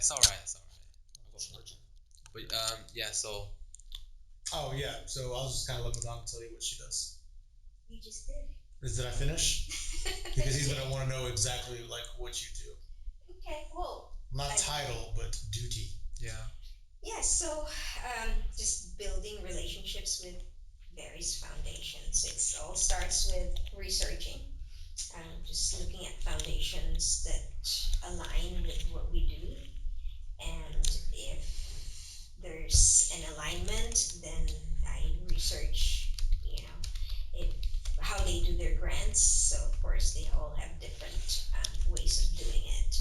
It's all right. It's all right. But yeah. So Oh yeah. So I'll just kind of let Madonna tell you what she does. You just did. Did I finish? Because he's gonna want to know exactly like what you do. Okay. Well. Not title, but duty. yeah. Yeah. So, just building relationships with various foundations. It all starts with researching. Just looking at foundations that align with what we do, and if there's an alignment, then I research, if how they do their grants. So of course they all have different ways of doing it,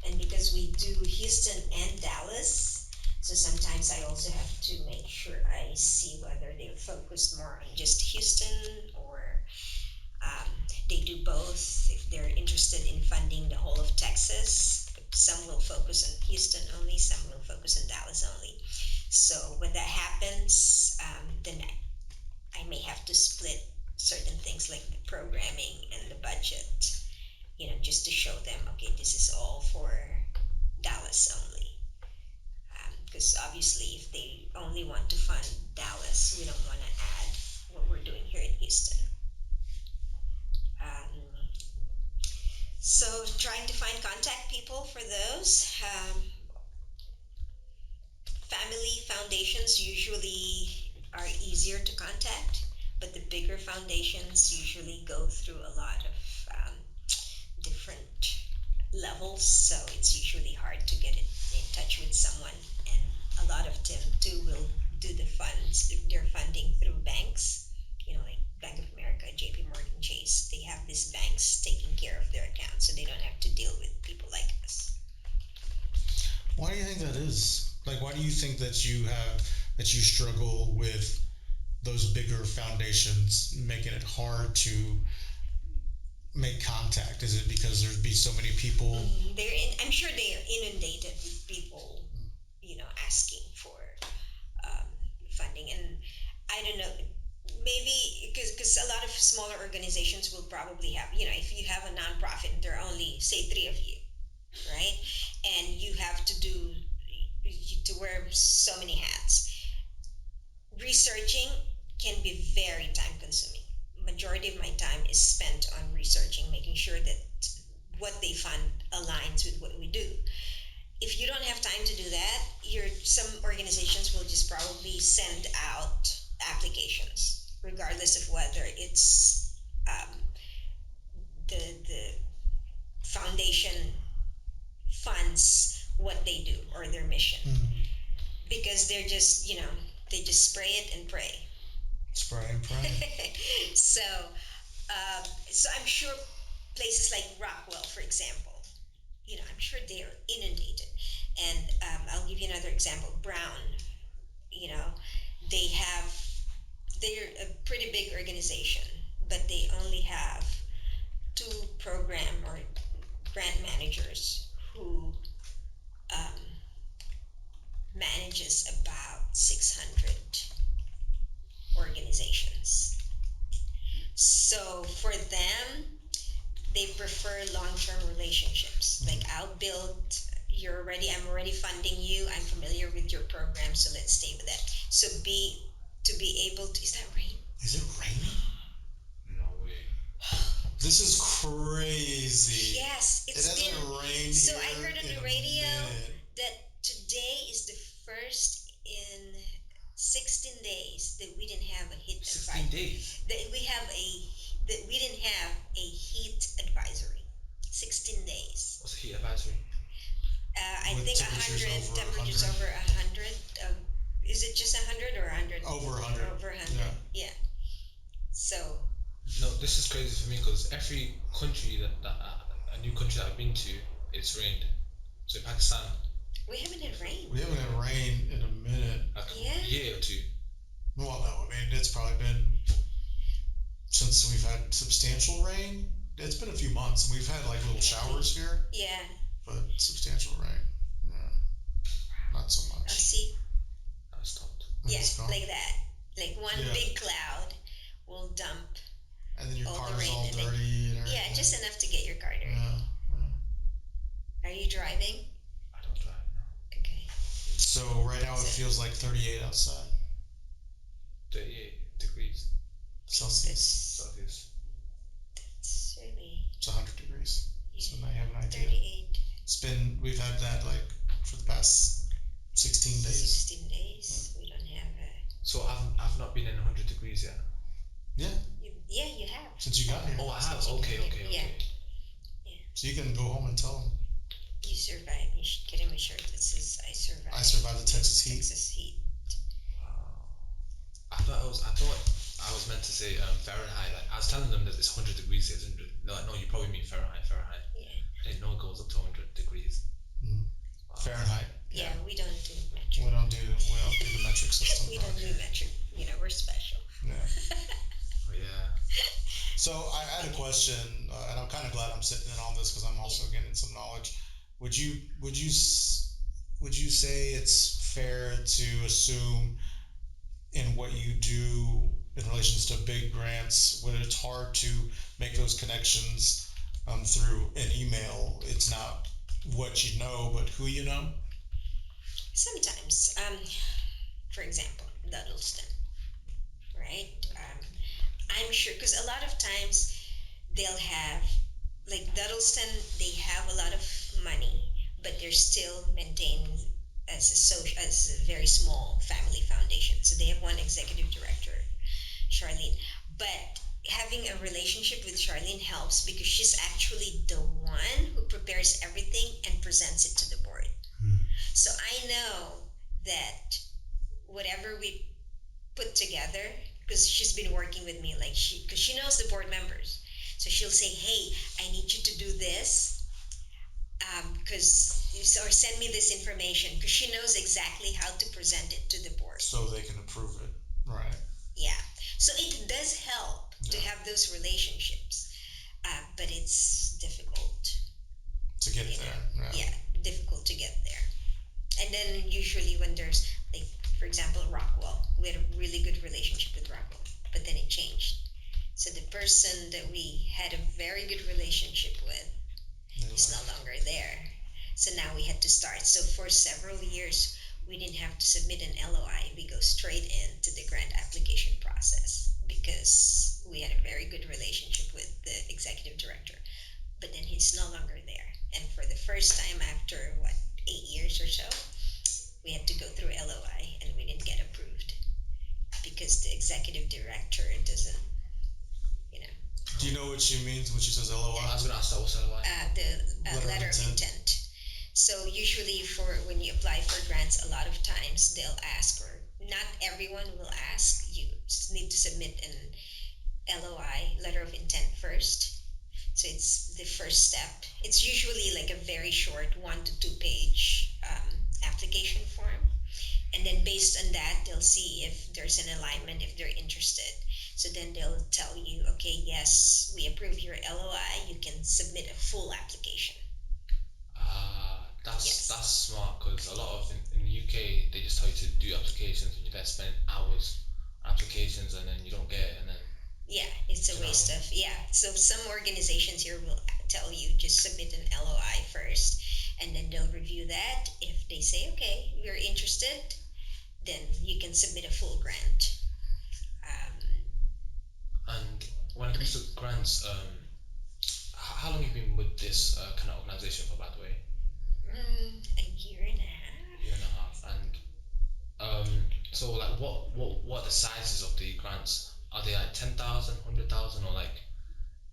and because we do Houston and Dallas, so sometimes I also have to make sure I see whether they're focused more on just Houston, or um, they do both. If they're interested in funding the whole of Texas, some will focus on Houston only, some will focus on Dallas only. So when that happens, then I may have to split certain things like the programming and the budget, just to show them, okay, this is all for Dallas only. Because obviously, if they only want to fund Dallas, we don't want to add what we're doing here in Houston. Um, so trying to find contact people for those. Family foundations usually are easier to contact, but the bigger foundations usually go through a lot of different levels, so it's usually hard to get in touch with someone. And a lot of them too will do their funding through banks, like Bank of America, JP Morgan Chase. They have these banks taking care of their accounts, so they don't have to deal with people like us. Why do you think that is? Like, why do you think that you struggle with those bigger foundations making it hard to make contact? Is it because there'd be so many people? I'm sure they are inundated with people, asking for funding, and I don't know. Maybe because a lot of smaller organizations will probably have, if you have a nonprofit and there are only, say, three of you, right? And you have to wear so many hats. Researching can be very time consuming. Majority of my time is spent on researching, making sure that what they fund aligns with what we do. If you don't have time to do that, some organizations will just probably send out applications, regardless of whether it's the foundation funds what they do or their mission, because they're just they just spray it and pray. Spray and pray. So I'm sure places like Rockwell, for example, I'm sure they're inundated. And I'll give you another example. Brown, they have they're a pretty big organization, but they only have two program or grant managers who um, manages about 600 organizations. So for them, they prefer long-term relationships. Like, I'm already funding you. I'm familiar with your program, so let's stay with that. So to be able to, is that rain? Is it raining? No way. This is crazy. Yes, it hasn't rained. So I heard on the radio that today is the first in 16 days that we didn't have a heat 16 days. That we didn't have a heat advisory. 16 days. What's a heat advisory? I think 100 temperatures over 100. Is it just 100 or 100? Over 100. Over 100. Yeah. So. No, this is crazy for me because every country that a new country that I've been to, it's rained. So Pakistan. We haven't had rain. We haven't had rain in a minute. Like a year or two. Well, no, I mean it's probably been since we've had substantial rain. It's been a few months, and we've had like little showers here. Yeah. But substantial rain, not so much. See. That stopped. Yeah, like that. Like one big cloud will dump. And then your all car's the rain all dirty and everything. Yeah, just enough to get your car dirty. Yeah. Are you driving? I don't drive now. So right now it feels like 38 outside 38 degrees Celsius. Celsius. It's really, It's 100 degrees. So now you have an idea. 38, We've had that like for the past 16 days. 16 days. We don't have a. So I've not been in 100 degrees yet. Yeah, Yeah, you have. since you got here. Oh, I have. Since you Okay, got okay, here, okay. So you can go home and tell them. You survived. You should get him a shirt that says "I survived." I survived the Texas heat. Texas heat. I thought I was meant to say Fahrenheit. Like I was telling them that it's 100 degrees. It's 100. They're like, no, you probably mean Fahrenheit. Fahrenheit. Yeah. I didn't know it goes up to 100 degrees. Fahrenheit. Yeah, we don't do We metric. don't do the metric system. We don't do metric. We're special. Yeah. But yeah. So I had a question, and I'm kind of glad I'm sitting in on this because I'm also getting some knowledge. Would you say it's fair to assume in what you do in relations to big grants, when it's hard to make those connections through an email, it's not what you know, but who you know? Sometimes, for example, Duddleston, right? I'm sure because a lot of times they'll have like Duddleston, they have a lot of money, but they're still maintained as a very small family foundation. So they have one executive director, Charlene, but having a relationship with Charlene helps because she's actually the one who prepares everything and presents it to the board. So I know that whatever we put together, because she's been working with me, because she knows the board members, so she'll say, "Hey, I need you to do this, or send me this information," because she knows exactly how to present it to the board. So they can approve it, right? Yeah. So it does help to have those relationships, but it's difficult to get there. Yeah, difficult to get there. And then usually when there's like, for example, Rockwell, we had a really good relationship with Rockwell, but then it changed. So the person that we had a very good relationship with is no longer there. So now we had to start. So for several years, we didn't have to submit an LOI. We go straight into the grant application process because we had a very good relationship with the executive director. But then he's no longer there. And for the first time after 8 years or so, we had to go through LOI and we didn't get approved because the executive director doesn't, Do you know what she means when she says LOI? I was gonna ask that. What's LOI? the letter of intent. So usually for when you apply for grants, a lot of times they'll ask, or not everyone will ask, you need to submit an LOI, letter of intent first. So it's the first step. It's usually like a very short 1 to 2 page application form. And then based on that, they'll see if there's an alignment, if they're interested. So then they'll tell you, okay, yes, we approve your LOI, you can submit a full application. That's smart because a lot of in the UK they just tell you to do applications and you then spend hours on applications and then you don't get it and then It's a waste of So some organizations here will tell you just submit an LOI first, and then they'll review that. If they say okay, we're interested, then you can submit a full grant. And when it comes to grants, how long have you been with this kind of organization for, by the way? A year and a half. Year and a half. And so like what are the sizes of the grants? Are they like 10,000, 100,000,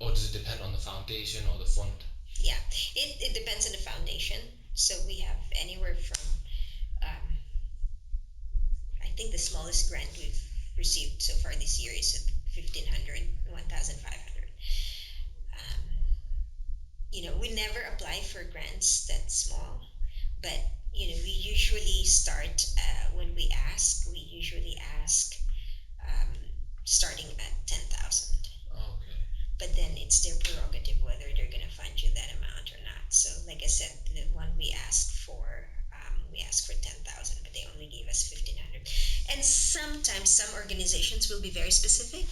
or does it depend on the foundation or the fund? Yeah, it depends on the foundation. So we have anywhere from, I think the smallest grant we've received so far this year is 1,500, 1,500. We never apply for grants that small, but we usually start when we usually ask starting at 10,000. Okay. But then it's their prerogative whether they're going to fund you that amount or not. So like I said, the one we asked for 10,000, but they only gave us 1,500. And sometimes some organizations will be very specific.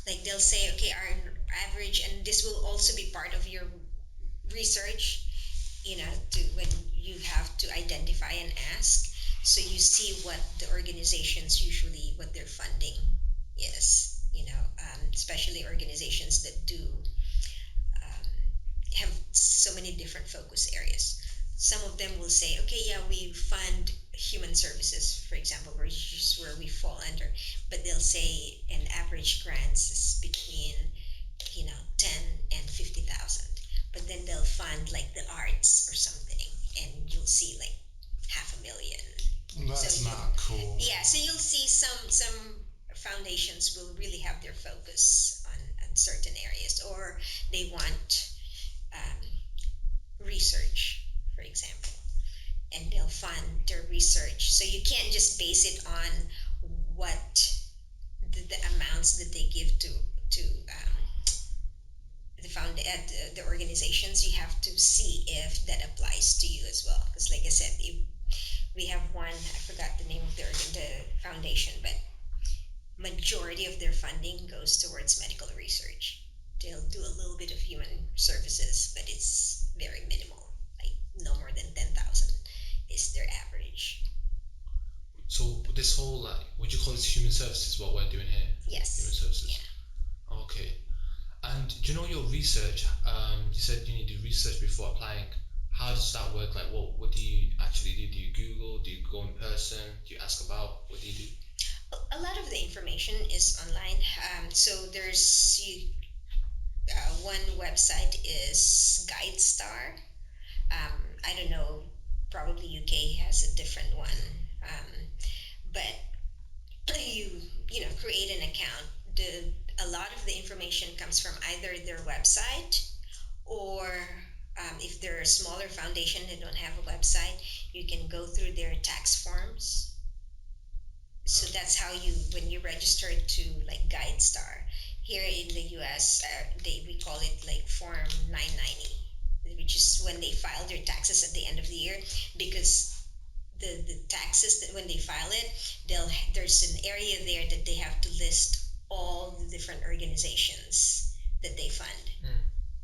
Like they'll say, okay, our average, and this will also be part of your research, when you have to identify and ask. So you see what the organizations usually what their funding is. Especially organizations that do um, have so many different focus areas. Some of them will say, okay, yeah, we fund human services, for example, which is where we fall under, but they'll say an average grants is between 10 and 50,000. But then they'll fund like the arts or something, and you'll see like half a million. That's So not cool. yeah, so you'll see some foundations will really have their focus on certain areas, or they want research, for example, and they'll fund their research. So you can't just base it on what the amounts that they give to the organizations. You have to see if that applies to you as well. Because, like I said, if we have one, I forgot the name of the foundation, but majority of their funding goes towards medical research. They'll do a little bit of human services, but it's very minimal. Like no more than 10,000 is their average. So this whole like, would you call this human services? What we're doing here? Human Yes. services. Yeah. Okay. And do you know your research? You said you need to do research before applying. How does that work? Like, what do you actually do? Do you Google? Do you go in person? Do you ask about? What do you do? A lot of the information is online. So there's one website is GuideStar. I don't know, probably UK has a different one. But create an account. A lot of the information comes from either their website, or if they're a smaller foundation that don't have a website, you can go through their tax forms. So that's how when you register to like GuideStar. Here in the US, we call it like Form 990, which is when they file their taxes at the end of the year, because the taxes that when they file it, there's an area there that they have to list all the different organizations that they fund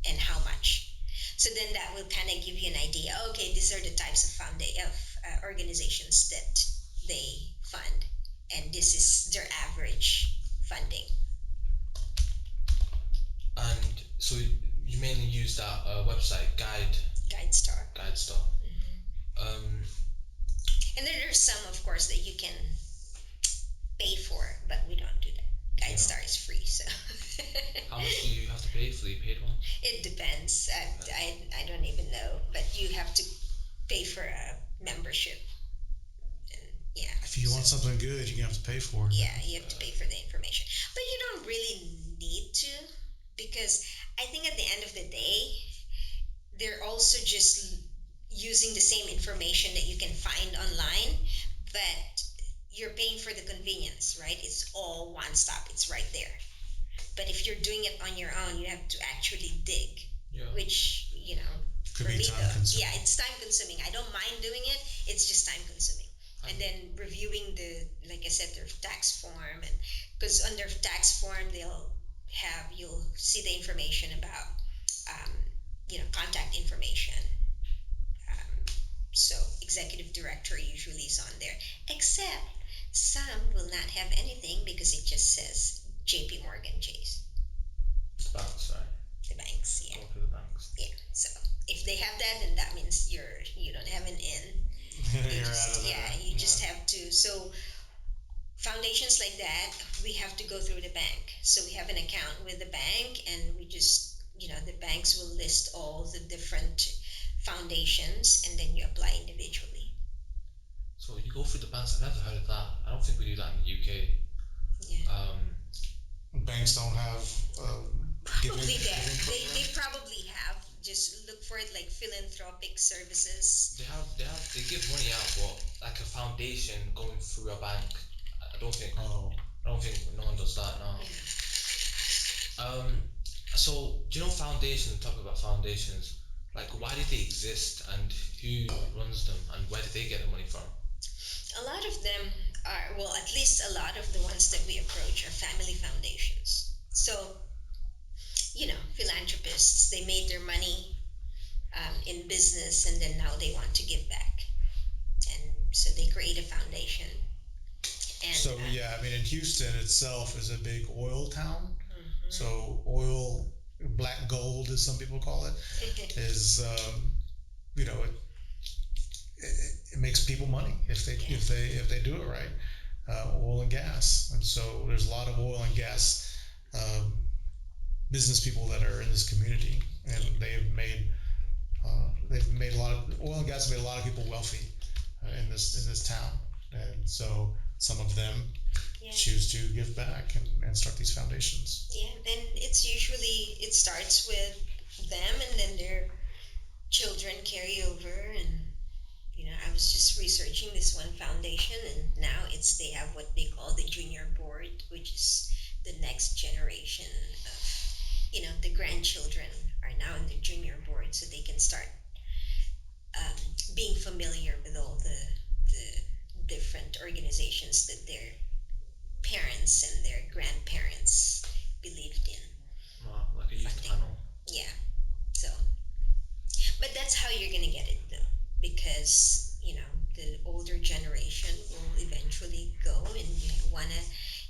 and how much. So then that will kind of give you an idea. Okay, these are the types of organizations that they fund, and this is their average funding. And so you mainly use that website GuideStar. GuideStar. Um, And then there's some, of course, that you can pay for, but we don't do that. GuideStar is free, so. how much do you have to pay for the paid one? It depends. I don't even know, but you have to pay for a membership. And yeah. If you want something good, you're gonna have to pay for it. Yeah, you have to pay for the information. But you don't really need to, because I think at the end of the day, they're also just using the same information that you can find online, but you're paying for the convenience, right? It's all one stop, it's right there. But if you're doing it on your own, you have to actually dig, which, Could for be me, time consuming. yeah, it's time consuming. I don't mind doing it, it's just time consuming. And then reviewing like I said, their tax form, and because on their tax form, you'll see the information about, contact information. So executive director usually is on there, except some will not have anything because it just says JP Morgan Chase. The banks, right? The banks, yeah. Go through the banks. Yeah. So if they have that, then that means you don't have an in. You're out of there. Yeah, you just have to. So foundations like that, we have to go through the bank. So we have an account with the bank, and we just, the banks will list all the different foundations, and then you apply individually. So you go through the banks. I've never heard of that. I don't think we do that in the UK. Yeah. Banks don't have Probably they probably have. Just look for it like philanthropic services. They give money out, but like a foundation going through a bank. I don't think no one does that now. So do you know foundations? Talking about foundations, like why do they exist and who runs them and where do they get the money from? A lot of them are, well, at least a lot of the ones that we approach are family foundations. So, philanthropists, they made their money in business, and then now they want to give back. And so they create create a foundation. And So yeah, I mean, in Houston itself is a big oil town. mhm. So oil, black gold, as some people call it, is you know it makes people money Yeah. if they do it right. Oil and gas, and so there's a lot of oil and gas um, business people that are in this community, and Yeah. they've made a lot of oil and gas have made a lot of people wealthy in this town, and so some of them Yeah. choose to give back and start these foundations. Yeah. And it's usually it starts with them, and then their children carry over. And I was just researching this one foundation, and now they have what they call the junior board, which is the next generation of, the grandchildren are now in the junior board, so they can start um, being familiar with all the different organizations that their parents and their grandparents believed in Like a youth funding. panel. Yeah. So, but that's how you're gonna get it though, because the older generation will eventually go, and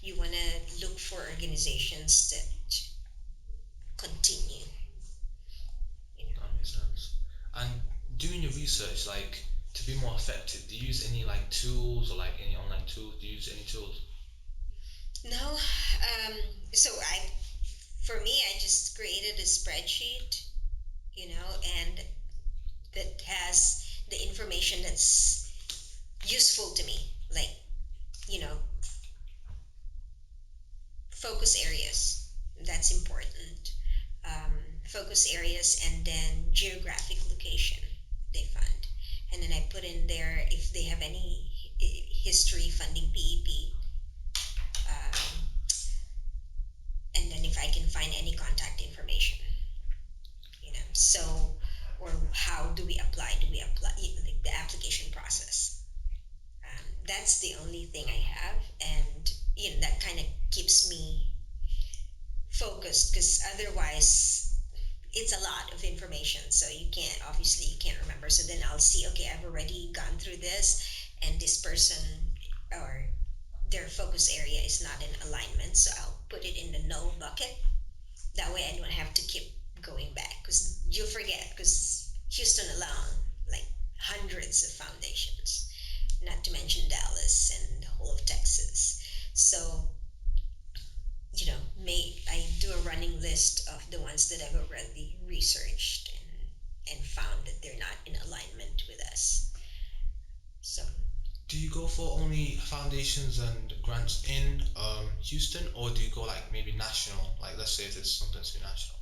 you wanna look for organizations that continue. That makes sense. And doing your research, like to be more effective, do you use any like tools or like any online tools? Do you use any tools? No, so for me, I just created a spreadsheet, and that has the information that's useful to me, like you know focus areas. That's important. Um, Focus areas, and then geographic location they fund, and then I put in there if they have any history funding PEP, um, and then if I can find any contact information. So, or how do we apply? Do we apply, like the application process? That's the only thing I have, and that kind of keeps me focused, because otherwise it's a lot of information, so you can't remember. So then I'll see, okay, I've already gone through this, and this person or their focus area is not in alignment, so I'll put it in the no bucket. That way I don't have to keep going back, because you'll forget, because Houston alone, like hundreds of foundations, not to mention Dallas and the whole of Texas. So I do a running list of the ones that I've already researched, and found that they're not in alignment with us. So Do you go for only foundations and grants in Houston, or do you go like maybe national? Like let's say if it's something too national.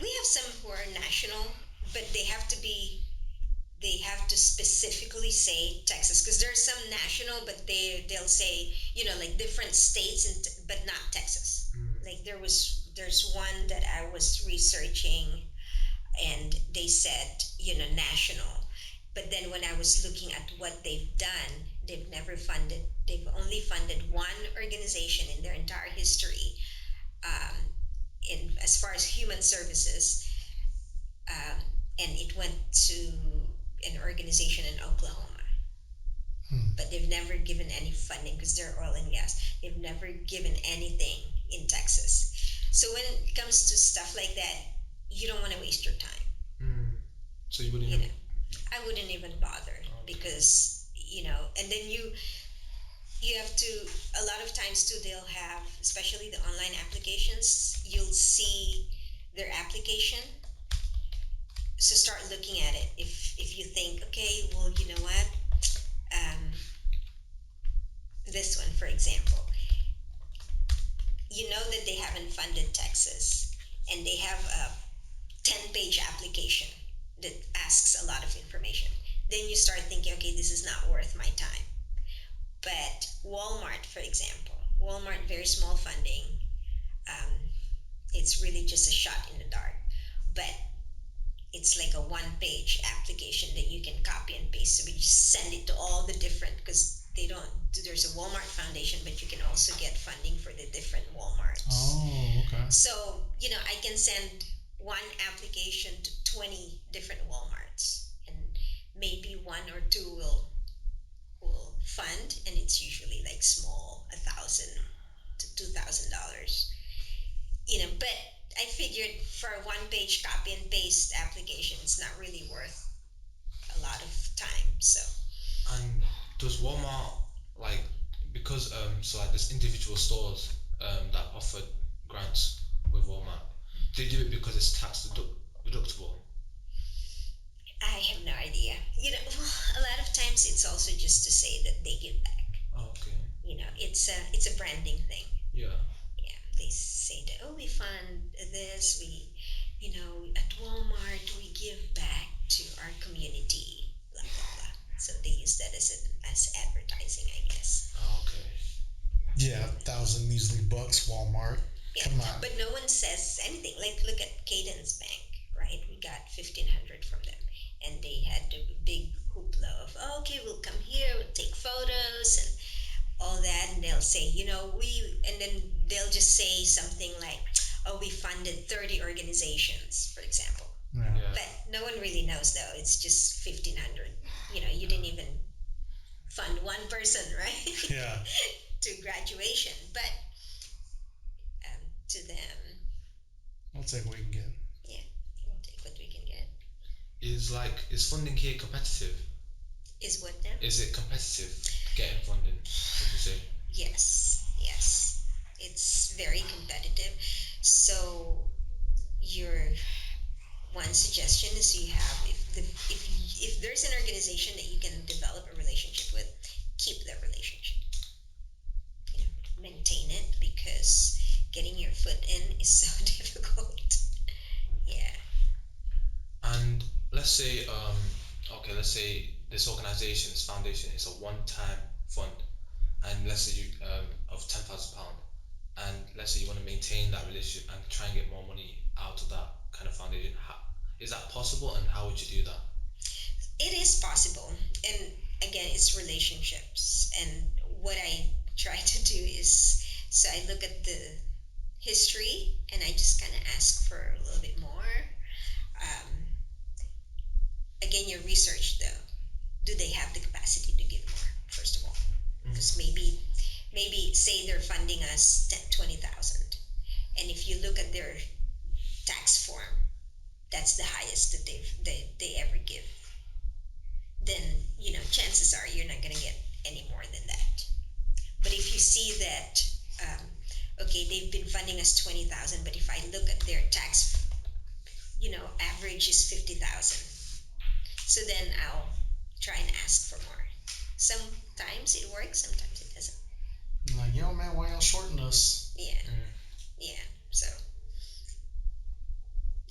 we have some who are national, but they have to specifically say Texas, because there's some national, but they'll say like different states, but not Texas. Mm. Like there's one that I was researching, and they said national, but then when I was looking at what they've done, they've only funded one organization in their entire history, um, in as far as human services, um, and it went to an organization in Oklahoma. Hmm. But they've never given any funding, because they're oil and gas. They've never given anything in Texas. So when it comes to stuff like that, you don't want to waste your time. Mm. So you wouldn't You even. know, I wouldn't even bother, Okay. because and then you have to, a lot of times too, they'll have, especially the online applications, you'll see their application. So start looking at it. If you think, okay, well, you know what, um, this one, for example, you know that they haven't funded Texas, and they have a 10-page application that asks a lot of information. Then you start thinking, okay, this is not worth my time. But Walmart, for example, Walmart, very small funding. Um, it's really just a shot in the dark. But it's like a one-page application that you can copy and paste. So we send it to all the different, because they don't. There's a Walmart Foundation, but you can also get funding for the different Walmarts. Oh, okay. So I can send one application to 20 different Walmarts, and maybe one or two will fund, and it's usually like small, $1,000 to $2,000. But I figured for a one-page copy and paste application, it's not really worth a lot of time. So And does Walmart like because so like there's individual stores that offer grants with Walmart. They do it because it's deductible. I have no idea. A lot of times it's also just to say that they give back. Oh, okay. It's a branding thing. Yeah. Yeah, they say that, oh, we fund this, at Walmart we give back to our community, blah blah blah. So they use that as advertising, I guess. Oh, okay. Yeah, thousand measly bucks, Walmart. Yeah, Come on. but no one says anything. Like, look at Cadence Bank, right? We got 1,500 from them, and they had the big hoopla of, oh, okay, we'll come here, we'll take photos and all that, and they'll say, and then they'll just say something like, oh, we funded 30 organizations, for example. Yeah. Yeah. But no one really knows, though. It's just 1,500. You didn't even fund one person, right? Yeah. To graduation, but to them, We'll take what we can get. yeah, we'll take what we can get. Is funding here competitive? Is what now? Is it competitive getting funding? Would you say? Yes, it's very competitive. So your one suggestion is you have if there's an organization that you can develop a relationship with, keep that relationship. Maintain it, because getting your foot in is so difficult. Yeah. And let's say this organization's foundation is a one-time fund, and let's say you of £10,000, and let's say you want to maintain that relationship and try and get more money out of that kind of foundation. Is that possible, and how would you do that? It is possible, and again, it's relationships. And what I try to do is, so I look at the history and I just kind of ask for a little bit more. Um, Again, your research though, do they have the capacity to give more? First of all, because maybe say they're funding us 20,000, and if you look at their tax form, that's the highest that they ever give. Then chances are you're not going to get any more than that. But if you see that, okay, they've been funding us 20,000, but if I look at their tax, average is 50,000. So then I'll try and ask for more. Sometimes it works, sometimes it doesn't. I'm like, man, why y'all shorting us? Yeah, yeah. So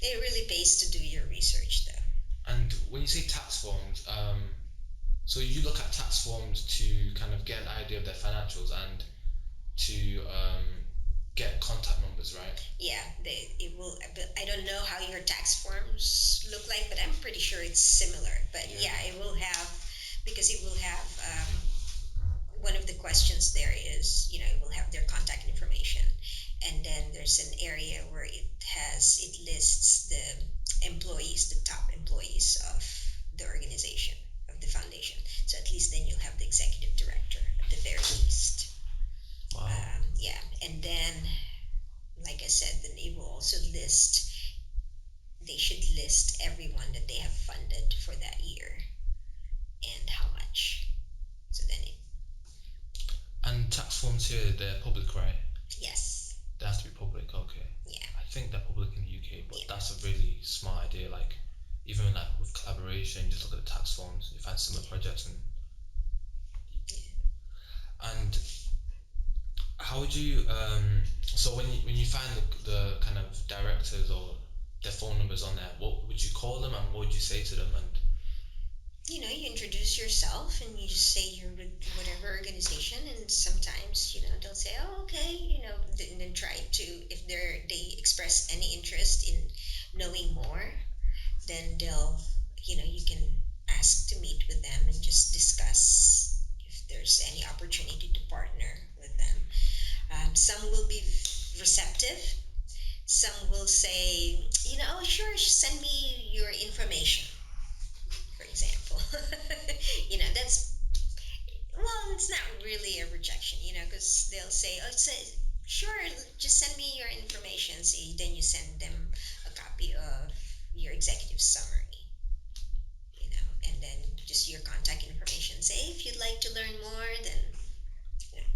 it really pays to do your research, though. And when you say tax forms, so you look at tax forms to kind of get an idea of their financials and to get contact numbers, right? Yeah, it will. But I don't know how your tax forms look like, but I'm pretty sure it's similar. But yeah, it will have, because it will have one of the questions there is, it will have their contact information, and then there's an area where it lists the employees, the top employees of the organization, of the foundation. So at least then you'll have the executive director at the very least. Wow. Yeah, and then, like I said, then it will also list. They should list everyone that they have funded for that year and how much. So then And tax forms here, they're public, right? yes, They have to be public, okay. yeah, I think they're public in the UK, but Yeah. that's a really smart idea. Like, even like with collaboration, just look at the tax forms, you find similar projects, and how would you so when you find the kind of directors or their phone numbers on there, what would you call them and what would you say to them? And you introduce yourself and you just say you're with whatever organization, and sometimes they'll say, oh, okay, and then try to, if they express any interest in knowing more, then they'll you can ask to meet with them and just discuss if there's any opportunity to partner with them. Some will be receptive. Some will say, oh, sure, send me your information, for example. That's, well, because they'll say, oh, sure, just send me your information. So then you send them a copy of your executive summary, and then just your contact information. Say if you'd like to learn more, then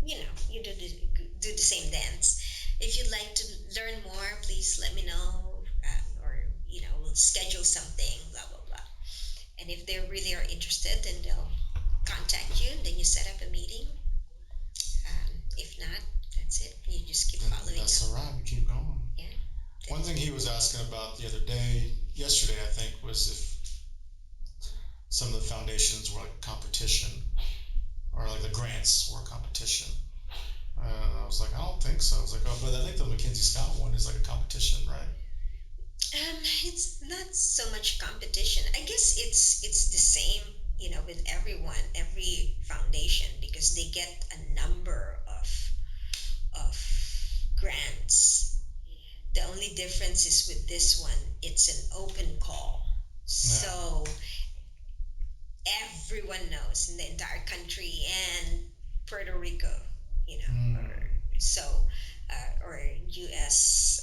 you do the same dance. If you'd like to learn more, please let me know, or we'll schedule something. Blah blah blah. And if they really are interested, then they'll contact you. Then you set up a meeting. If not, that's it. You just keep And following that's up. all right. We keep going. Yeah. One thing he was asking about the other day, yesterday, I think, was if some of the foundations were like competition, or like the grants were competition. I was like, I don't think so. I was like, oh, but I think the Mackenzie Scott one is like a competition, right? It's not so much competition. I guess it's the same, with everyone, every foundation, because they get a number of grants. The only difference is with this one, it's an open call. So everyone knows in the entire country and Puerto Rico, or so, or U.S.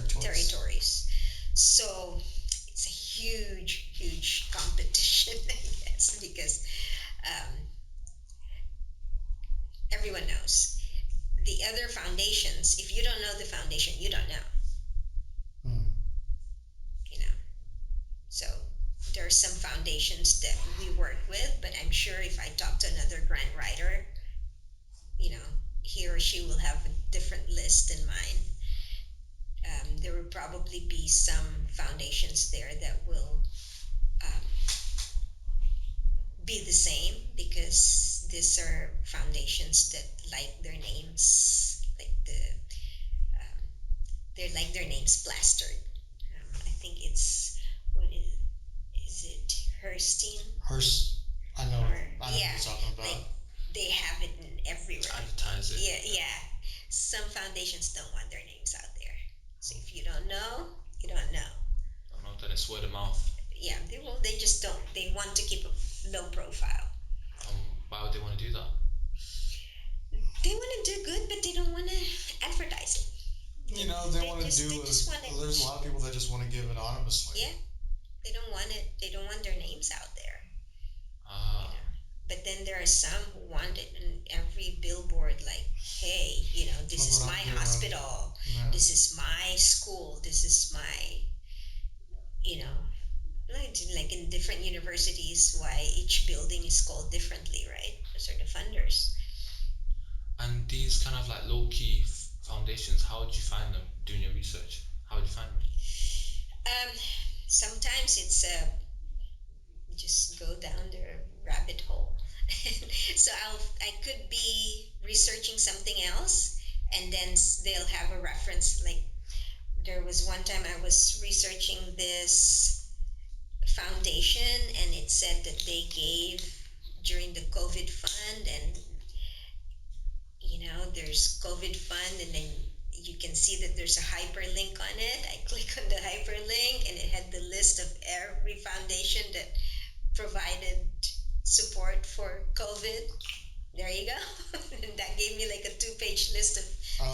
Territories. So it's a huge, huge competition, I guess, because um, everyone knows. The other foundations, if you don't know the foundation, you don't know. You know. So there are some foundations that we work with, but I'm sure if I talk to another grant writer, he or she will have a different list in mind. There will probably be some foundations there that will um, be the same, because these are foundations that like their names, um, they're like their names plastered. I think it's, what is it, Herstein? I know. Or, I know what you're talking about. They have it in everywhere. Advertise it. Yeah. Some foundations don't want their names out there. So if you don't know, you don't know. I don't know, then it's word of mouth. Yeah, they just don't. They want to keep a low profile. Why would they want to do that? They want to do good, but they don't want to advertise it. They want to do. There's a lot of people that just want to give anonymously. Yeah, they don't want it. They don't want their names out there. But then there are some who want it in every billboard, like, hey, this is my hospital, this is my school, this is my, like in different universities, why each building is called differently, right? Those are the funders. And these kind of like low-key foundations, how would you find them doing your research? How would you find them? Sometimes it's just go down the rabbit hole. So I could be researching something else, and then they'll have a reference. Like, there was one time I was researching this foundation, and it said that they gave during the COVID fund, and there's COVID fund, and then you can see that there's a hyperlink on it. I click on the hyperlink, and it had the list of every foundation that provided support for COVID. There you go. And that gave me like a 2-page list of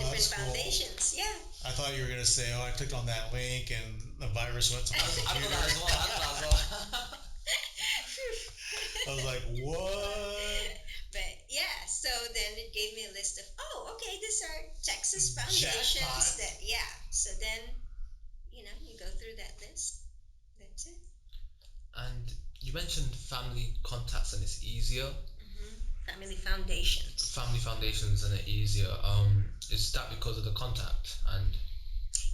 different foundations. Cool. Yeah. I thought you were going to say, I clicked on that link and the virus went to my computer. I thought that as well. I was like, what? But yeah, so then it gave me a list of, okay, these are Texas foundations. Jackpot. So then, you go through that list. That's it. And you mentioned family contacts and it's easier. Family foundations. Family foundations and it's easier. Is that because of the contact? And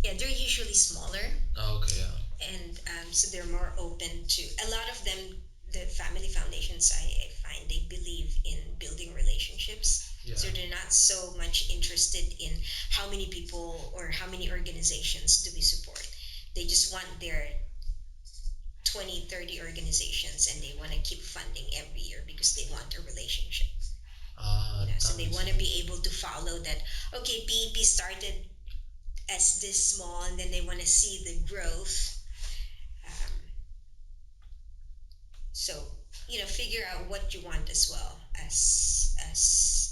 yeah, they're usually smaller. Oh, okay, yeah. And so they're more open to, a lot of them, the family foundations, I find they believe in building relationships. Yeah. So they're not so much interested in how many people or how many organizations do we support. They just want their 20, 30 organizations, and they want to keep funding every year because they want a relationship. So they want to be able to follow that, okay, PEP started as this small, and then they want to see the growth. So figure out what you want as well as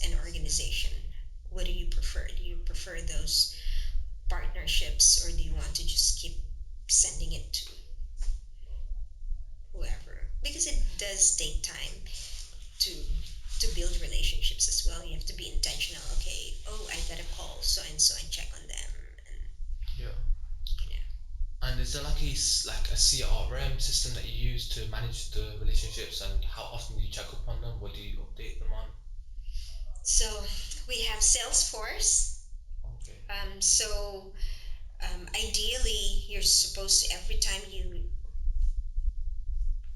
as an organization, what do you prefer? Do you prefer those partnerships, or do you want to just keep sending it to whoever? Because it does take time to build relationships as well. You have to be intentional. Okay, oh, I got a call so and check on them, and Yeah. you know. And is there like a CRM system that you use to manage the relationships, and how often do you check up on them? What do you update them on? So we have Salesforce. Okay. Ideally, you're supposed to, every time you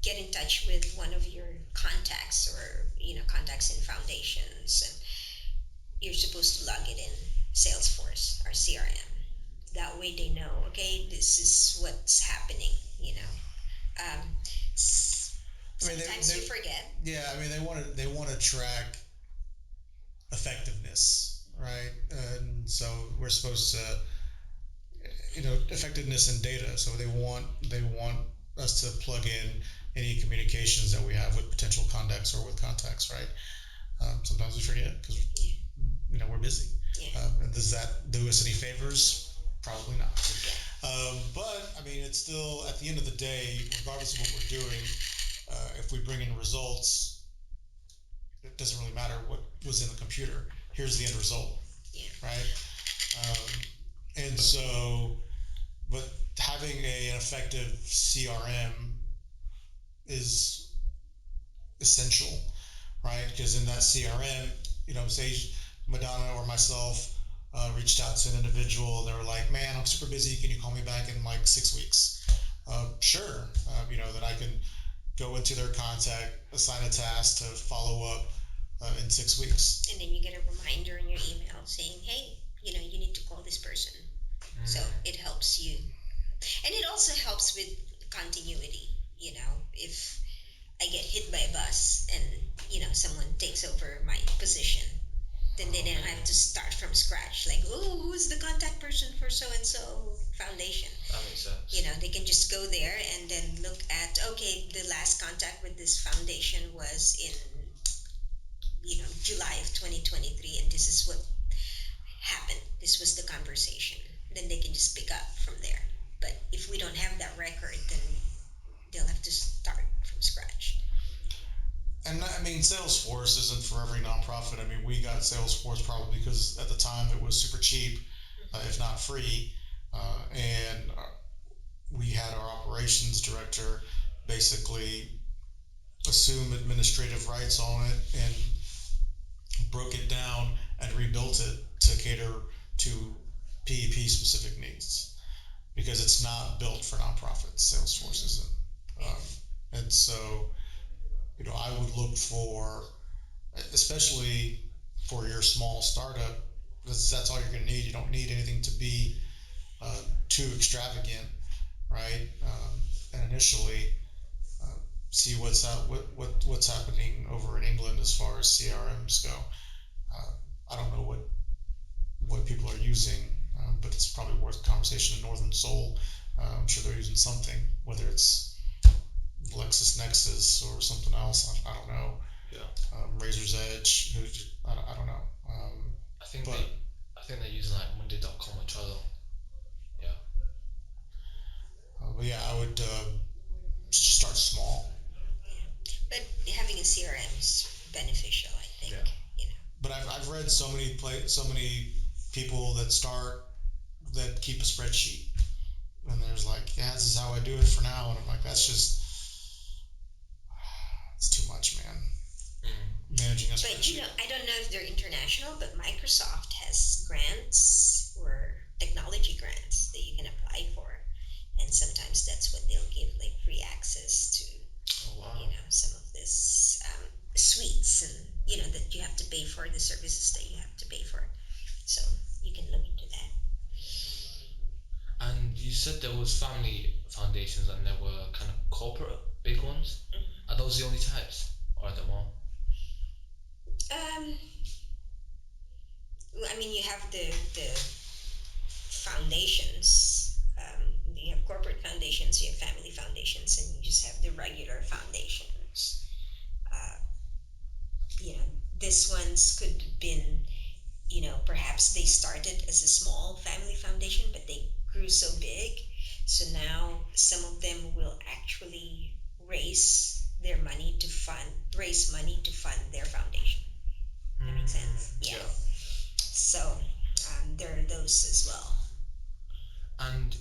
get in touch with one of your contacts, or contacts in foundations, and you're supposed to log it in Salesforce or CRM. That way they know, okay, this is what's happening. Um, I mean, Sometimes you forget. yeah. I mean, they want to track effectiveness, right? And so we're supposed to, effectiveness in data. So they want us to plug in any communications that we have with potential contacts or with contacts, right? Sometimes we forget because Yeah, we're busy. yeah, And does that do us any favors? Probably not. yeah. But I mean, it's still at the end of the day, regardless of what we're doing, if we bring in results, it doesn't really matter what was in the computer. Here's the end result, Yeah. right? And so, but having an effective CRM is essential, right? Because in that CRM, say Madonna or myself reached out to an individual, and they were like, "Man, I'm super busy. Can you call me back in like 6 weeks?" Sure. That I can go into their contact, assign a task to follow up in 6 weeks. And then you get a reminder in your email saying, hey, you need to call this person. So it helps you. And it also helps with continuity. If I get hit by a bus and, someone takes over my position, then they don't have to start from scratch. Like, oh, who's the contact person for so and so foundation? That makes sense. They can just go there and then look at, okay, the last contact with this foundation was in, July of 2023, and this is what happened. This was the conversation. Then they can just pick up from there. But if we don't have that record, then they'll have to start from scratch. And I mean, Salesforce isn't for every nonprofit. I mean, we got Salesforce probably because at the time it was super cheap, if not free. And we had our operations director basically assume administrative rights on it and broke it down and rebuilt it to cater to PEP specific needs because it's not built for nonprofits. Salesforce isn't. And so, I would look for, especially for your small startup, that's all you're going to need. You don't need anything to be too extravagant, right? And initially, see what's happening over in England as far as CRMs go. I don't know what people are using, but it's probably worth a conversation in Northern Seoul. I'm sure they're using something, whether it's LexisNexis or something else. I don't know. Yeah. Razor's Edge. I don't know. I think But I think they're using like Monday.com or Trello. Yeah. but yeah, I would start small. But having a CRM is beneficial, I think. Yeah. But I've read so many people that keep a spreadsheet, and there's like, yeah, this is how I do it for now, and I'm like, it's too much, man. Managing a spreadsheet. But I don't know if they're international, but Microsoft has grants or technology grants that you can apply for, and sometimes that's what they'll give, like free access to. Oh wow. Some of this suites, and that you have to pay for, the services that you have to pay for. So you can look into that. And you said there was family foundations and there were kind of corporate big ones. Mm-hmm. Are those the only types, or are there more? I mean, you have the foundations. You have corporate foundations, you have family foundations, and you just have the regular foundations. These ones could have been, perhaps they started as a small family foundation, but they grew so big. So now some of them will actually raise money to fund their foundation. That makes sense? Yeah. Yeah. So there are those as well. And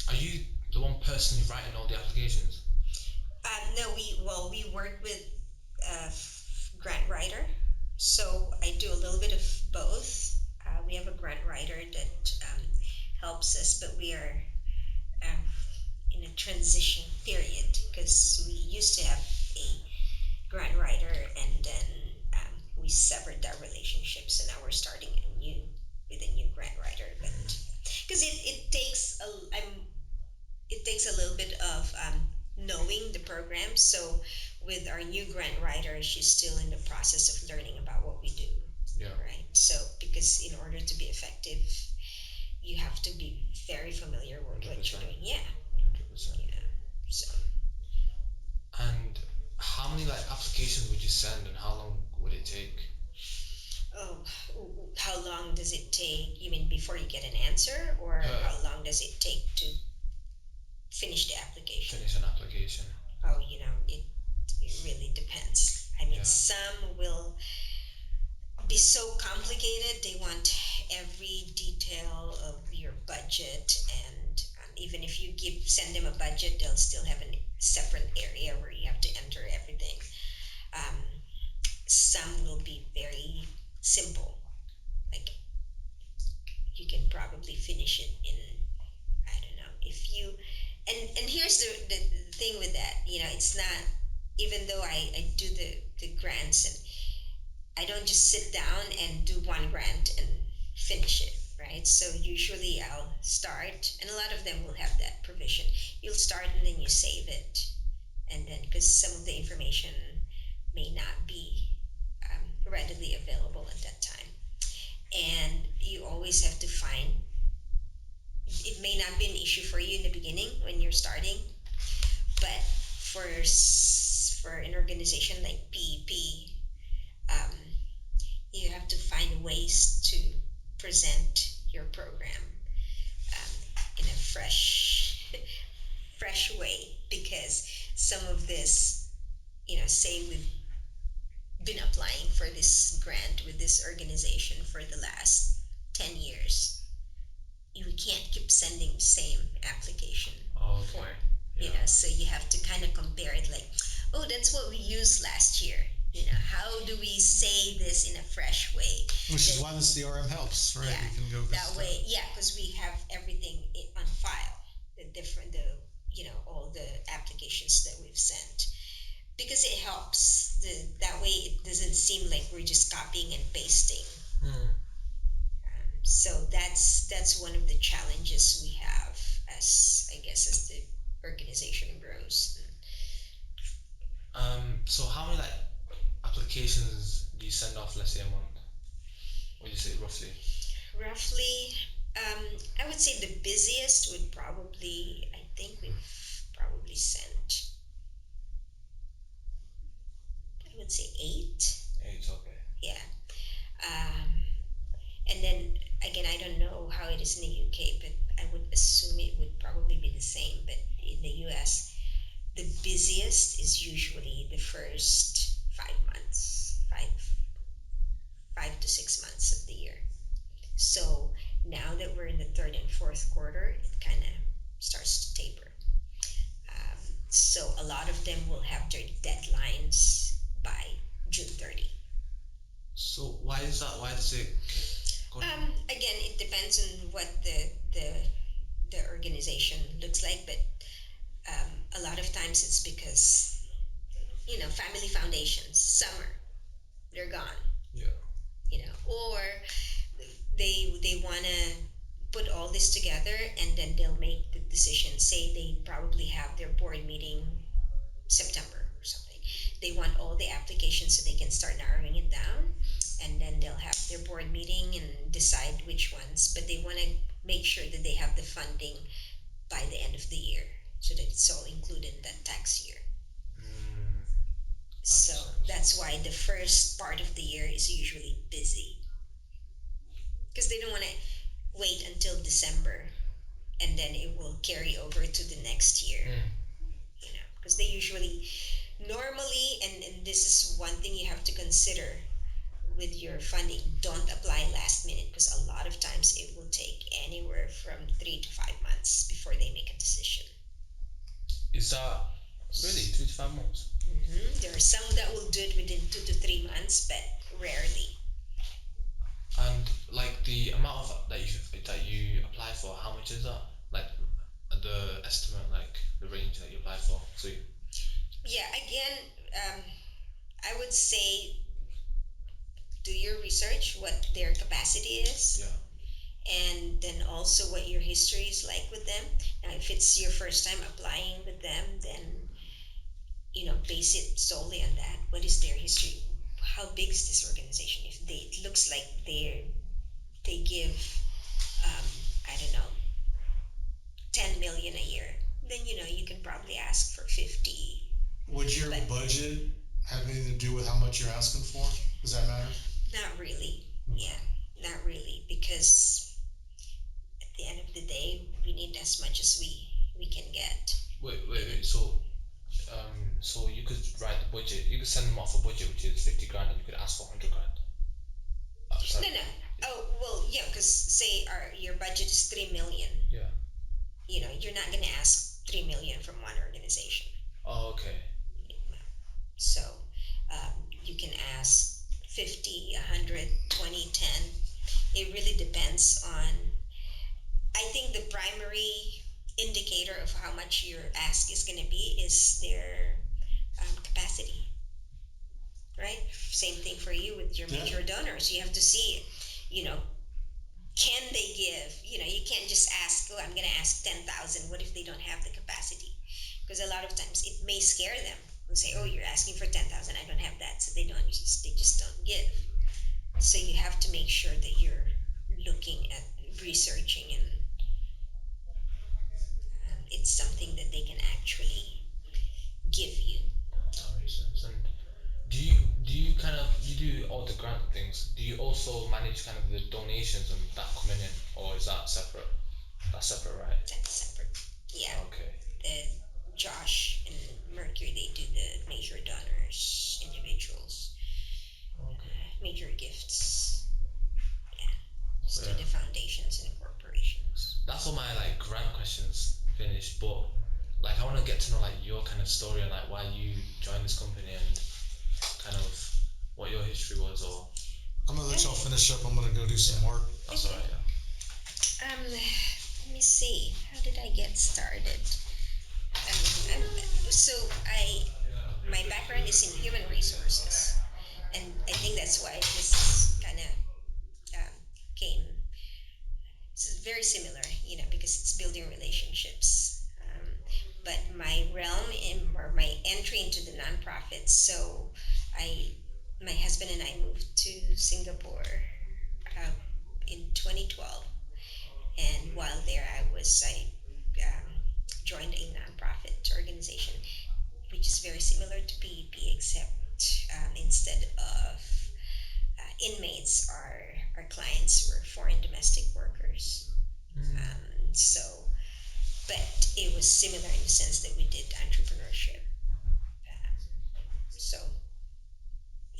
are you the one person who's writing all the applications? No, we work with uh, grant writer. So I do a little bit of both. We have a grant writer that helps us, but we are um, in a transition period because we used to have a grant writer, and then we severed that relationship. So now we're starting with a new grant writer, but because it takes a little bit of knowing the program. So with our new grant writer, she's still in the process of learning about what we do, Yeah. right? So because in order to be effective, you have to be very familiar with what you're 100%. doing. Yeah, 100%. yeah. So And how many like applications would you send, and how long would it take? oh, how long does it take? You mean before you get an answer, or Uh, how long does it take to finish the application? Finish an application. Oh, it really depends. I mean, Yeah. some will be so complicated. They want every detail of your budget, and even if you send them a budget, they'll still have a separate area where you have to enter everything. Um, some will be very simple, like you can probably finish it in, I don't know, if you and here's the thing with that, it's not, even though I do the grants, and I don't just sit down and do one grant and finish it, right? So usually I'll start, and a lot of them will have that provision. You'll start and then you save it, and then because some of the information may not be readily available at that time, and you always have to find. It may not be an issue for you in the beginning when you're starting, but for an organization like PEP, um, you have to find ways to present your program in a fresh way, because some of this, say we've been applying for this grant with this organization for the last 10 years. You can't keep sending the same application Oh, form, okay. Yeah. so you have to kind of compare it, like, oh, that's what we used last year. How do we say this in a fresh way? Which is why the CRM helps, right? Yeah, You can go that way, yeah, because we have everything on file, all the applications that we've sent, because it helps. That way, it doesn't seem like we're just copying and pasting. Mm. So that's one of the challenges we have, as I guess, as the organization grows. So how many like applications do you send off, let's say, a month? What do you say roughly? Roughly, I would say the busiest would probably, I think we've probably sent, I would say 8. 8, okay. Yeah. Um, and then again, I don't know how it is in the UK, but I would assume it would probably be the same. But in the US, the busiest is usually the first 5 months, 5 to 6 months of the year. So now that we're in the third and fourth quarter, it kind of starts to taper. Um, so a lot of them will have their deadlines by June 30. So why is that? Why does it go down? Again, it depends on what the organization looks like, but a lot of times it's because family foundations, summer, they're gone, Yeah. or they want to put all this together, and then they'll make the decision. Say they probably have their board meeting September or something. They want all the applications so they can start narrowing it down, and then they'll have their board meeting and decide which ones. But they want to make sure that they have the funding by the end of the year, so that it's all included in that tax year. Mm. That So makes sense. that's why the first part of the year is usually busy because they don't want to wait until December and then it will carry over to the next year, Mm. because they usually normally, and this is one thing you have to consider with your funding, don't apply last minute because a lot of times it will take anywhere from 3 to 5 months before they make a decision. Is that really 3 to 5 months? There are some that will do it within 2 to 3 months, but rarely. And like the amount of that you apply for, how much is that? Like the estimate, like the range that you apply for. So Yeah, again, um, I would say do your research, what their capacity is, yeah. and then also what your history is like with them. Now, if it's your first time applying with them, then base it solely on that. What is their history? How big is this organization? If it looks like they give, um, I don't know, 10 million a year, then you can probably ask for 50. Would your But budget have anything to do with how much you're asking for? Does that matter? not really. Okay. Yeah, not really, because at the end of the day, we need as much as we can get. Wait. So you could write the budget. You could send them off a budget which is 50 grand, and you could ask for 100 grand. Sorry. No, no. Oh, well, yeah, because say your budget is 3 million. Yeah. You're not gonna ask 3 million from one organization. Oh, okay. So you can ask 50, 100, 20, 10. It really depends on. I think the primary indicator of how much your ask is going to be is their capacity, right? Same thing for you with your Yeah. major donors. You have to see, you know, can they give? You can't just ask, oh, I'm going to ask 10,000. What if they don't have the capacity? Because a lot of times it may scare them. They'll say, oh, you're asking for 10,000. I don't have that. So they just don't give. So you have to make sure that you're looking at researching and it's something that they can actually give you. That makes sense. And do you kind of you do all the grant things? Do you also manage kind of the donations and that coming in, or is that separate? That's separate, right? That's separate. Yeah. Okay. Josh and Mercury, they do the major donors, individuals, Okay. major gifts. Yeah. Just do Yeah. the foundations and corporations. That's all my like grant questions finished, but like I want to get to know like your kind of story and like why you joined this company and kind of what your history was, or I'm gonna let y'all finish up. I'm gonna go do some work. that's Okay. alright. Yeah. Let me see. How did I get started? So my background is in human resources, and I think that's why this kind of came. It's very similar, because it's building relationships. But my realm or my entry into the nonprofit. So I, my husband and I moved to Singapore uh, in 2012, and while there, I joined a nonprofit organization, which is very similar to PEP, except instead of inmates, our clients were foreign domestic workers. So, but it was similar in the sense that we did entrepreneurship. So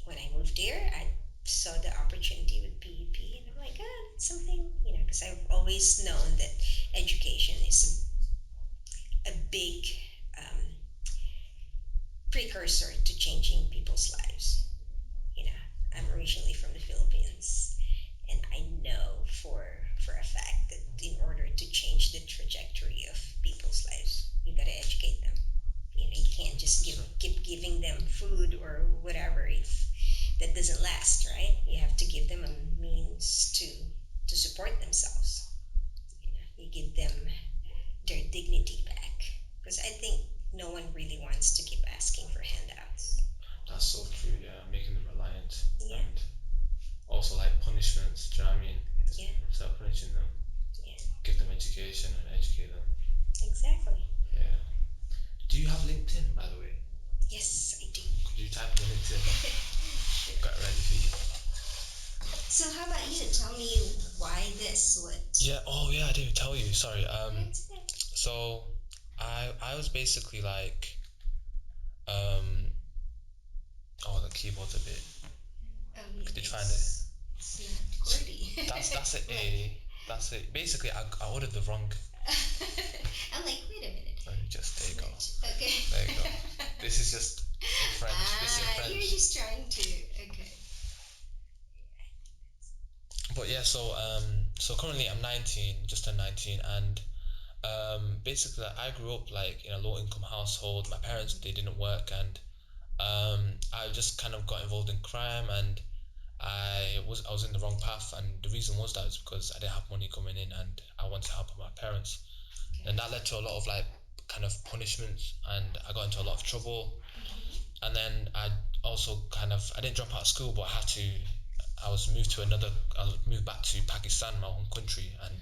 when I moved here, I saw the opportunity with PEP, and I'm like, it's something, because I've always known that education is a big um, precursor to changing people's lives. I'm originally from the Philippines, and I know for a fact that in order to change the trajectory of people's lives, you got to educate them. You can't just keep giving them food or whatever if that doesn't last, right? You have to give them a means to support themselves. You give them their dignity back, because I think no one really wants to keep asking for handouts. That's so true. Yeah, making them reliant Yeah. and also like punishments. Do you know what I mean? Yeah. Instead of punishing them, Yeah, give them education and educate them. exactly. Yeah. Do you have LinkedIn, by the way? Yes, I do. Could you type them into Sure. got ready for you? So how about you? Tell me why this would. Yeah. Oh yeah, I didn't tell you. Sorry. It's okay. So I was basically like um. Oh, the keyboard's a bit. Yeah, Did you find it? it's not QWERTY. That's an Right. A. That's it. Basically, I ordered the wrong. I'm like, wait a minute. Let me just there you go. Okay. There you go. This is just in French. This is in You're French. just trying to. Okay. But yeah, so currently I'm 19, just turned 19, and basically like, I grew up like in a low income household. My parents they didn't work, and I just kind of got involved in crime, and I was in the wrong path, and the reason was that is because I didn't have money coming in, and I wanted to help my parents, Okay. and that led to a lot of like kind of punishments, and I got into a lot of trouble, and then I also kind of I didn't drop out of school, but I was moved to another I was moved back to Pakistan, my home country, and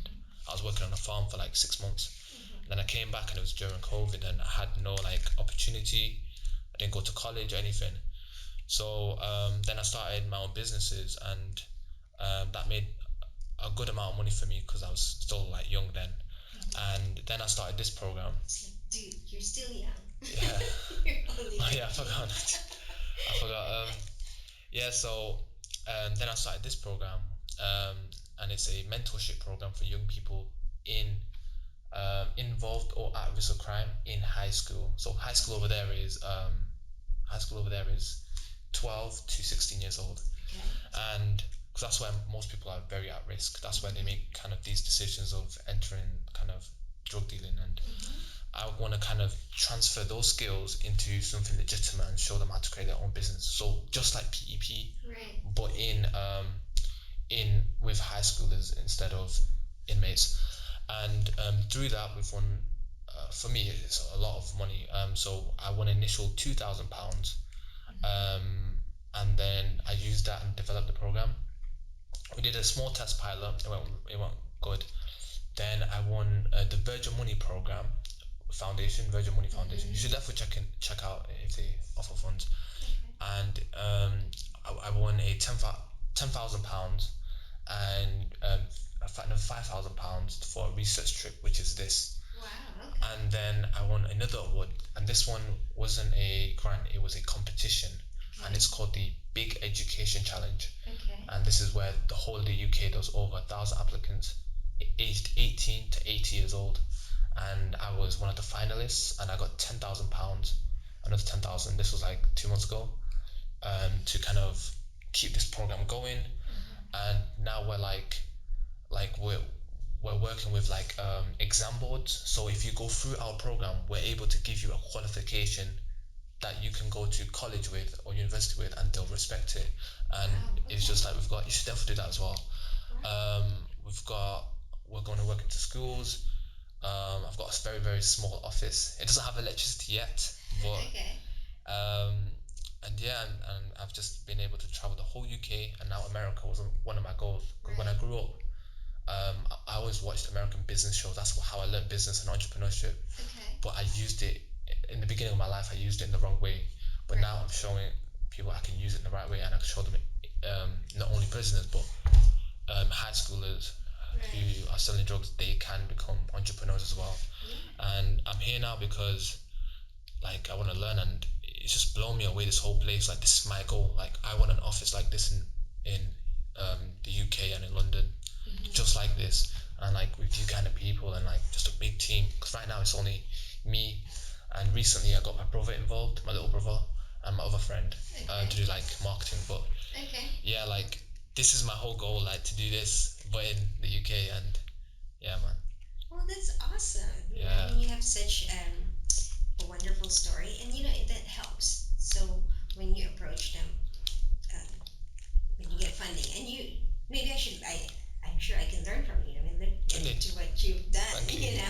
I was working on a farm for like 6 months. Then I came back and it was during COVID, and I had no like opportunity. I didn't go to college or anything. So then I started my own businesses, and that made a good amount of money for me because I was still like young then. And then I started this program. It's like, dude, you're still young. Yeah. You're only Oh yeah, I forgot. I forgot. Yeah, so then I started this program, um, and it's a mentorship program for young people in involved or at risk of crime in high school. So high school over there is 12 to 16 years old, Okay. and because that's where most people are very at risk. That's where they make kind of these decisions of entering kind of drug dealing, and I want to kind of transfer those skills into something legitimate and show them how to create their own business. So just like PEP, Right. but in with high schoolers instead of inmates, and through that we've won. For me, it's a lot of money. So I won initial £2,000, and then I used that and developed the program. We did a small test pilot. It went good. Then I won the Virgin Money program foundation, Virgin Money Foundation. You should definitely check out if they offer funds. Okay. And I won a £10,000 and £5,000 for a research trip, which is this. Wow. Okay. And then I won another award, and this one wasn't a grant; it was a competition, and it's called the Big Education Challenge. Okay. And this is where the whole of the UK does over 1,000 applicants, aged 18 to 80 years old, and I was one of the finalists, and I got £10,000, another 10,000. This was like 2 months ago, to kind of keep this program going. And now we're working with like exam boards. So if you go through our program, we're able to give you a qualification that you can go to college with or university with, and they'll respect it. And it's just like you should definitely do that as well. We've got we're going to work into schools. I've got a very very small office. It doesn't have electricity yet, but Okay. um, and yeah, and I've just been able to travel the whole UK, and now America was one of my goals. Because when I grew up, I always watched American business shows. That's how I learned business and entrepreneurship. Okay. But I used it in the beginning of my life. I used it in the wrong way. But now I'm showing people I can use it in the right way, and I can show them not only prisoners but high schoolers who are selling drugs. They can become entrepreneurs as well. And I'm here now because like I want to learn, and it's just blown me away. This whole place, like this is my goal. Like I want an office like this in the UK and in London, just like this, and like with you kind of people, and like just a big team. Because right now it's only me, and recently I got my brother involved, my little brother, and my other friend, to do like marketing. But Okay. yeah, like this is my whole goal, like to do this, but in the UK, and yeah, man. Well, that's awesome. Yeah. I mean, you have such a wonderful story, and that helps. So when you approach them, um, when you get funding, and maybe I'm sure I can learn from you. I mean, Really? to what you've done, Thank you.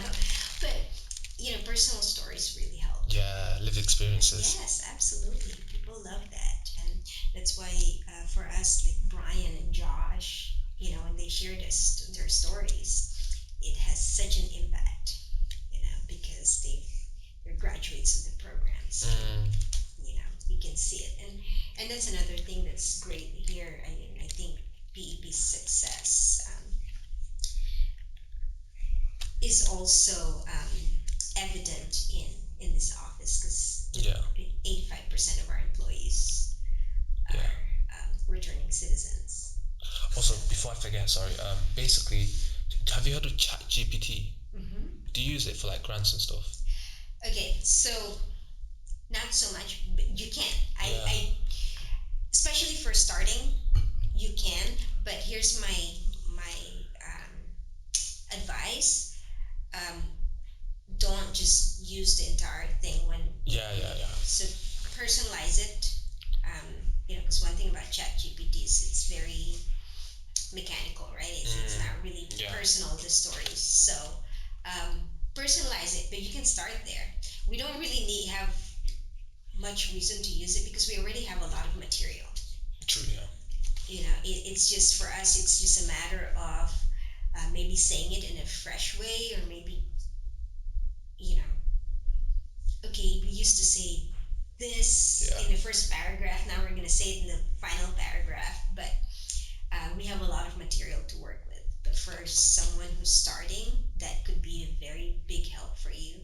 But personal stories really help. Yeah, lived experiences. Yes, absolutely. People love that, and that's why for us, like Brian and Josh, when they share their stories, it has such an impact, because they're graduates of the program. So, Mm, you can see it. And that's another thing that's great here. I think PEP's success is also evident in this office because Yeah. 85% of our employees are Yeah. returning citizens. Also, before I forget, sorry. Basically, have you heard of Chat GPT? Hmm. Do you use it for like grants and stuff? Okay, so not so much, but you can. Yeah. I especially for starting, you can. But here's my advice. Um, don't just use the entire thing when Yeah. Yeah. Yeah. so personalize it. Um, because one thing about ChatGPT is it's very mechanical, right? It's not really Yeah. personal, the stories. So um, personalize it, but you can start there. We don't really need have much reason to use it because we already have a lot of material. True. Yeah. It's just for us. It's just a matter of maybe saying it in a fresh way, or maybe you know, okay, we used to say this Yeah. in the first paragraph. Now we're going to say it in the final paragraph, but we have a lot of material to work with. But for someone who's starting, that could be a very big help for you.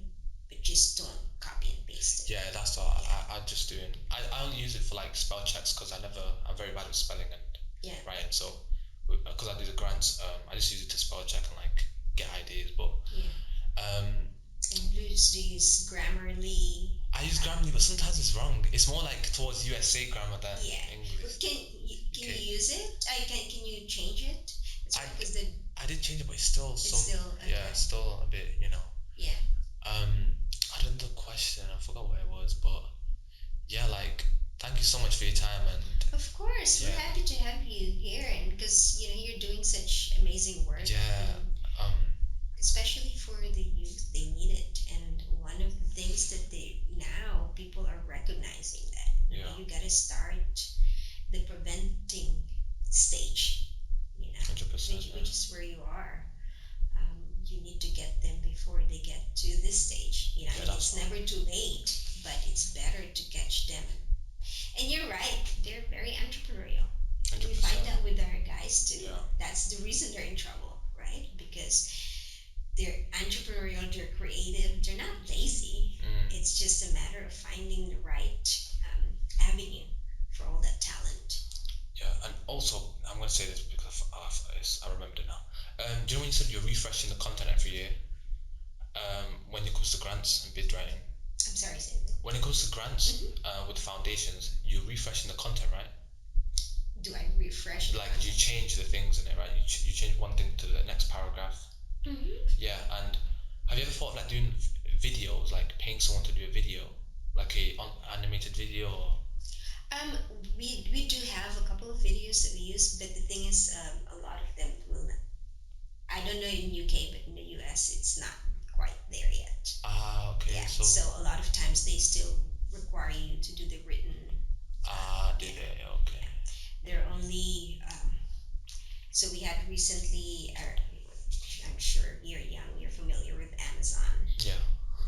But just don't copy and paste it. Yeah, that's what I just doing. I only use it for like spell checks because I'm very bad at spelling and Yeah. writing. So because I do the grants, I just use it to spell check and like get ideas. But Yeah. um, And do you use Grammarly? I use Grammarly, but sometimes it's wrong. It's more like towards USA grammar than Yeah. English. Can Okay. you use it? Can you change it? I Because I did change it, but it's still it's some still okay. yeah, it's still a bit Yeah. I had another question. I forgot what it was, but yeah, like thank you so much for your time and Of course, we're yeah, happy to have you here, and because you're doing such amazing work, yeah, and um, especially for the youth, they need it. And one of the things that they now people are recognizing that yeah, you got to start the preventing stage, 100%, which is where you are. You need to get them before they get to this stage. yeah, And that's it's never too late, but it's better to catch them. And you're right, they're very entrepreneurial. We find 100%, that with our guys too. yeah, That's the reason they're in trouble, right? Because they're entrepreneurial, they're creative, they're not lazy. It's just a matter of finding the right avenue for all that talent. yeah, and also I'm gonna say this because I remembered it now. Do you know when you said you're refreshing the content every year? When it comes to grants and bid writing, I'm sorry, Cindy. when it comes to grants, Mhm. with foundations, you're refreshing the content, right? Do I refresh? Like you change the things in it, right? You change one thing to the next paragraph. Mm-hmm. Yeah, and have you ever thought of like doing videos, like paying someone to do a video, like a animated video? Or... We do have a couple of videos that we use, but the thing is, a lot of them will not. I don't know in UK, but in the US, it's not quite there yet. Ah, okay. Yeah. So So a lot of times they still require you to do the written. did they? Okay. They're only. So we had recently. I'm sure you're young. You're familiar with Amazon. Yeah.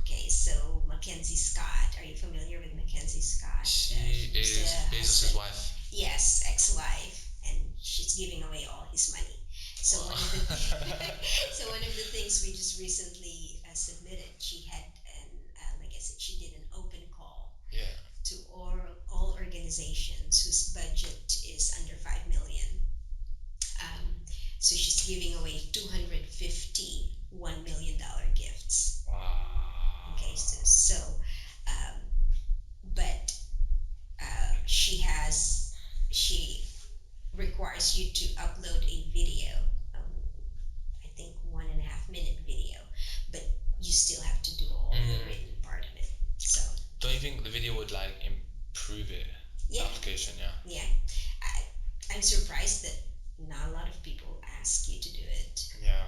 Okay, so Mackenzie Scott. Are you familiar with Mackenzie Scott? She is Bezos's wife. Yes, ex-wife, and she's giving away all his money. So one of the so one of the things we just recently submitted, she had, and like I said, she did an open call Yeah. to all organizations whose budget is under 5 million. So she's giving away $251 million gifts. Wow. Okay, so um, but she requires you to upload a video. I think 1.5 minute video, but you still have to do all the written part of it. So don't you think the video would like improve it? yeah, The application, yeah. yeah. I'm surprised that not a lot of people ask you to do it. Yeah.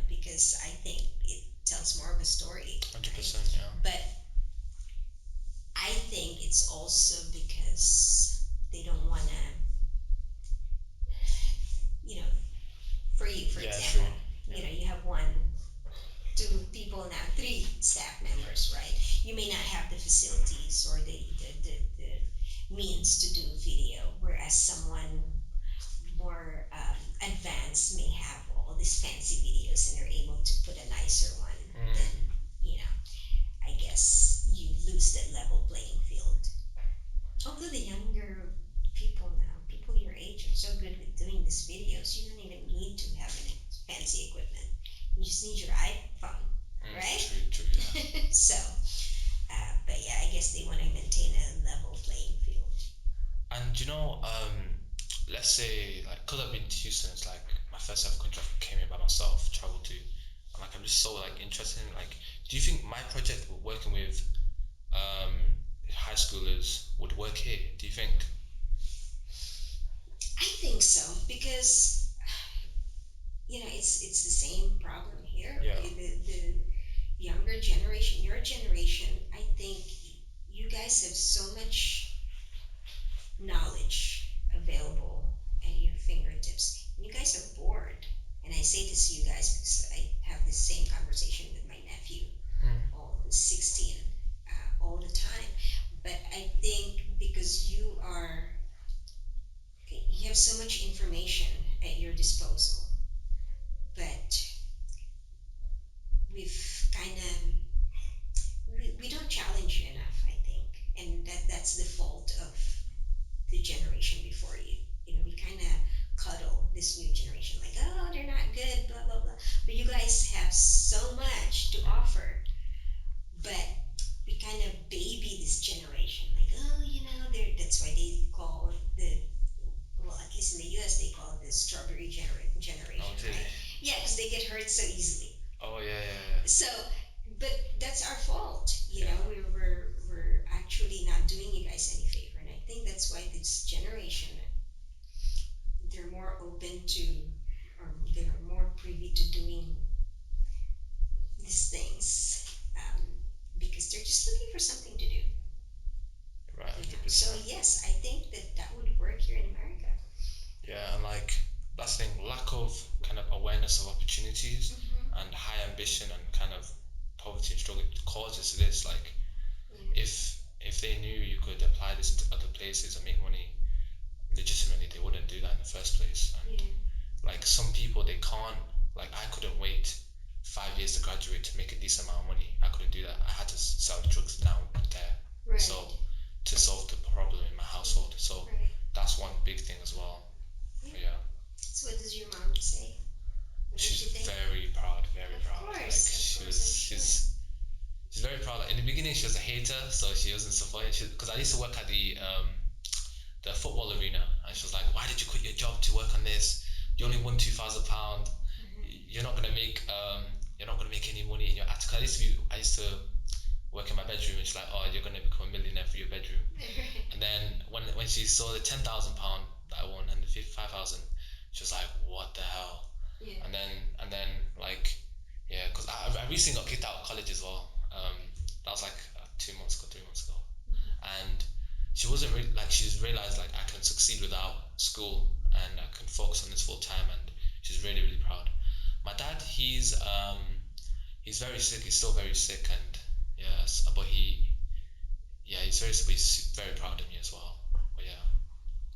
Because I think it tells more of a story. 100%, yeah. But I think it's also because they don't want to, for you, for Yeah, example, true. you have one, two people now, three staff members, right? You may not have the facilities or the means to do video, whereas someone more advanced may have all these fancy videos and are able to put a nicer one. Then, Mm, you know, I guess you lose that level playing field. Although the younger people now, people your age, are so good with doing these videos, you don't even need to have any fancy equipment. You just need your iPhone, right? true, true, yeah. So, but yeah, I guess they want to maintain a level playing field. And let's say like, cause I've been to Houston, it's like my first ever contract came here by myself, traveled to, and like I'm just so like interested in like, do you think my project working with um high schoolers would work here? Do you think? I think so because it's the same problem here. Yeah. Okay, the younger generation, your generation, I think you guys have so much knowledge available at your fingertips. You guys are bored. And I say this to you guys because I have the same conversation with my nephew, Mm, who's 16, all the time. But I think because you have so much information at your disposal, but we've kind of, we don't challenge you enough, I think. And that's the fault of the generation before you. We kind of cuddle this new generation, like, oh, they're not good, blah blah blah. But you guys have so much to offer, but we kind of baby this generation, like, oh, they're, that's why they call the, well, at least in the U.S. they call it the strawberry oh, generation, did right? it? Yeah, because they get hurt so easily. Oh, yeah, yeah, So, but that's our fault. yeah. We're actually not doing you guys any favor, and I think that's why this generation, they're more open to, or they're more privy to doing these things, because they're just looking for something to do. Right, So 100%. yes, I think that would work here in America. Yeah, and like that's the thing, lack of kind of awareness of opportunities Mm-hmm. and high ambition and kind of poverty and struggle causes this. Like Yeah. if they knew you could apply this to other places and make money legitimately, they wouldn't do that in the first place. And Yeah. like some people, they can't. Like I couldn't wait 5 years to graduate to make a decent amount of money. I couldn't do that. I had to sell drugs now and there. Right. So to solve the problem in my household. So Right. that's one big thing as well. Yeah. But yeah. So what does your mom say? What does she She's think? very proud, very Of proud. Like course, of course, I'm sure. she's very proud. Like, in the beginning, she was a hater, so she wasn't supporting. Because I used to work at the football arena, and she was like, "Why did you quit your job to work on this? You only won £2,000. Mhm. You're not gonna make any money in your attic." I used to work in my bedroom, and she's like, "Oh, you're gonna become a millionaire for your bedroom." And then when she saw the £10,000 that I won and the 5,000, she was like, "What the hell?" Yeah. And then like, yeah, because I recently got kicked out of college as well. That was like 2 months ago, 3 months ago, and she wasn't really like, she's realized like I can succeed without school and I can focus on this full time, and she's really really proud. My dad, he's very sick. He's still very sick, and yes, but he's very sick. But he's very proud of me as well. But yeah,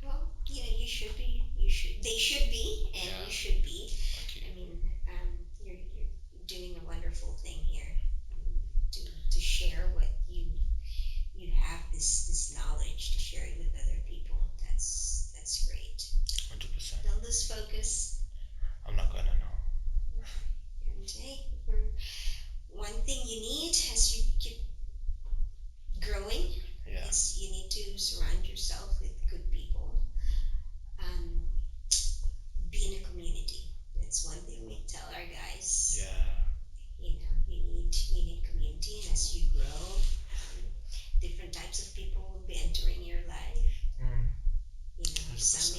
Well, you should be. You should. They should be, and yeah, you should be. thank you. I mean, you're doing a wonderful thing here, to share what you have, this knowledge, to share it with other people. That's great. 100%. Don't lose focus. I'm not gonna know. And hey, one thing you need as you keep growing Yeah, is you need to surround yourself with good people. Um, be in a community. That's one thing we tell our guys. yeah, You need community, and as you grow, different types of people will be entering your life. mm, Some may 100%.